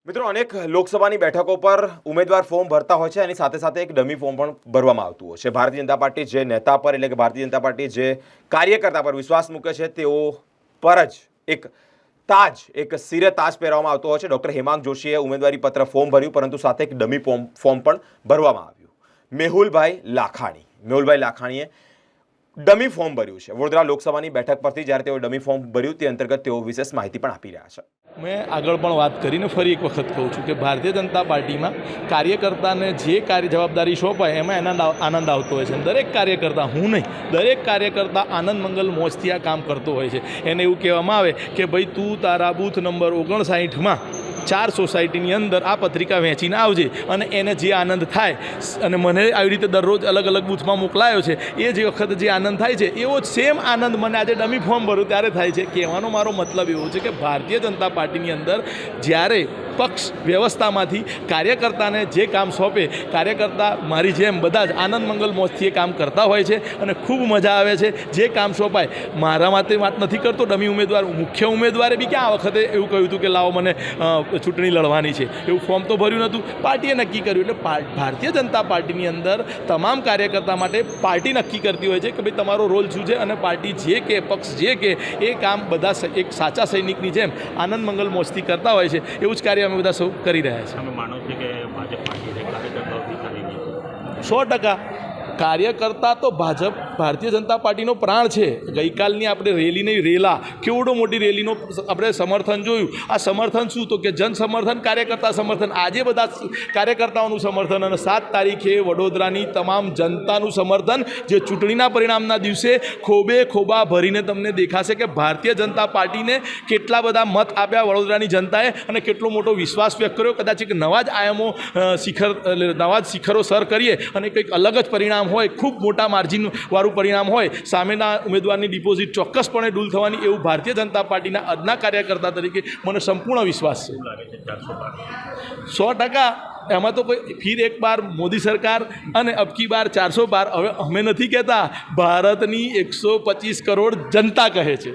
મિત્રો અનેક લોકસભાની બેઠકો પર ઉમેદવાર ફોર્મ ભરતા હોય છે અને સાથે સાથે એક ડમી ફોર્મ પણ ભરવામાં આવતું હોય છે। ભારતીય જનતા પાર્ટી જે નેતા પર એટલે કે ભારતીય જનતા પાર્ટી જે કાર્યકર્તા પર વિશ્વાસ મૂકે છે તેઓ પર જ એક તાજ એક સિરે તાજ પહેરવામાં આવતો હોય છે। ડૉક્ટર હેમાંગ જોશીએ ઉમેદવારી પત્ર ફોર્મ ભર્યું પરંતુ સાથે એક ડમી ફોર્મ પણ ભરવામાં આવ્યું। મેહુલભાઈ લાખાણીએ ડમી ફોર્મ ભર્યું છે। વડોદરા લોકસભાની બેઠક પરથી જ્યારે તેઓ ડમી ફોર્મ ભર્યું તે અંતર્ગત તેઓ વિશેષ માહિતી પણ આપી રહ્યા છે। मैं આગળ પણ વાત કરીને ફરી એક વખત કહું છું કે ભારતીય જનતા પાર્ટીમાં કાર્યકર્તાને જે કાર્ય જવાબદારી સોંપાય એમાં આનંદ આવતો હોય છે। દરેક કાર્યકર્તા, હું નહીં, દરેક કાર્યકર્તા આનંદ મંગલ મોજથી આ કામ કરતો હોય છે। એને એવું કહેવામાં આવે કે ભાઈ તું તારા બૂથ નંબર 59માં 4 સોસાયટીની અંદર આ પત્રિકા વહેંચીને આવજે અને એને જે આનંદ થાય અને મને આવી રીતે દરરોજ અલગ અલગ બૂથમાં મોકલાયો છે એ જે વખત જે આનંદ થાય છે એવો જ સેમ આનંદ મને આજે ડમી ફોર્મ ભર્યું ત્યારે થાય છે। કહેવાનો મારો મતલબ એવો છે કે ભારતીય જનતા પાર્ટીની અંદર જ્યારે પક્ષ વ્યવસ્થામાંથી કાર્યકર્તાને જે કામ સોંપે, કાર્યકર્તા મારી જેમ બધા જ આનંદ મંગલ મોજથી એ કામ કરતા હોય છે અને ખૂબ મજા આવે છે। જે કામ સોંપાય, મારા માટે વાત નથી કરતો ડમી ઉમેદવાર, મુખ્ય ઉમેદવારે બી ક્યાં આ વખતે એવું કહ્યું હતું કે લાવો મને ચૂંટણી લડવાની છે, એવું ફોર્મ તો ભર્યું નહોતું, પાર્ટીએ નક્કી કર્યું। એટલે ભારતીય જનતા પાર્ટીની અંદર તમામ કાર્યકર્તા માટે પાર્ટી નક્કી કરતી હોય છે કે ભાઈ તમારો રોલ શું છે અને પાર્ટી જે કે પક્ષ જે કે એ કામ બધા એક સાચા સૈનિકની જેમ આનંદ મંગલ મોજથી કરતા હોય છે। એવું જ કાર્ય અમે બધા સૌ કરી રહ્યા છીએ। તમે માનો છો કે ભાજપ પાર્ટીને કાર્યકર્તાઓથી ખાલી નહીં? 100% કાર્યકર્તા તો ભારતીય જનતા પાર્ટીનો પ્રાણ છે। ગઈકાલની આપણે રેલીની રેલા, કેવડો મોટી રેલીનો આપણે સમર્થન જોયું। આ સમર્થન શું તો કે જન સમર્થન, કાર્યકર્તા સમર્થન, આજે બધા કાર્યકર્તાઓનું સમર્થન અને 7 તારીખે વડોદરાની તમામ જનતાનું સમર્થન, જે ચૂંટણીના પરિણામના દિવસે ખોબે ખોબા ભરીને તમને દેખાશે કે ભારતીય જનતા પાર્ટીને કેટલા બધા મત આપ્યા વડોદરાની જનતાએ અને કેટલો મોટો વિશ્વાસ વ્યક્ત કર્યો। કદાચ એક નવા જ આયામો નવા જ શિખરો સર કરીએ અને કંઈક અલગ જ પરિણામ હોય, ખૂબ મોટા માર્જિનવાળું પરિણામ હોય, સામેના ઉમેદવારની ડિપોઝિટ ચોક્કસપણે ડૂલ થવાની, એવું ભારતીય જનતા પાર્ટીના અદના કાર્યકર્તા તરીકે મને સંપૂર્ણ વિશ્વાસ છે। 100%। એમાં તો કોઈ ફિર એક બાર મોદી સરકાર અને અબકી બાર 400 પાર, હવે અમે નથી કહેતા, ભારતની 125 કરોડ જનતા કહે છે।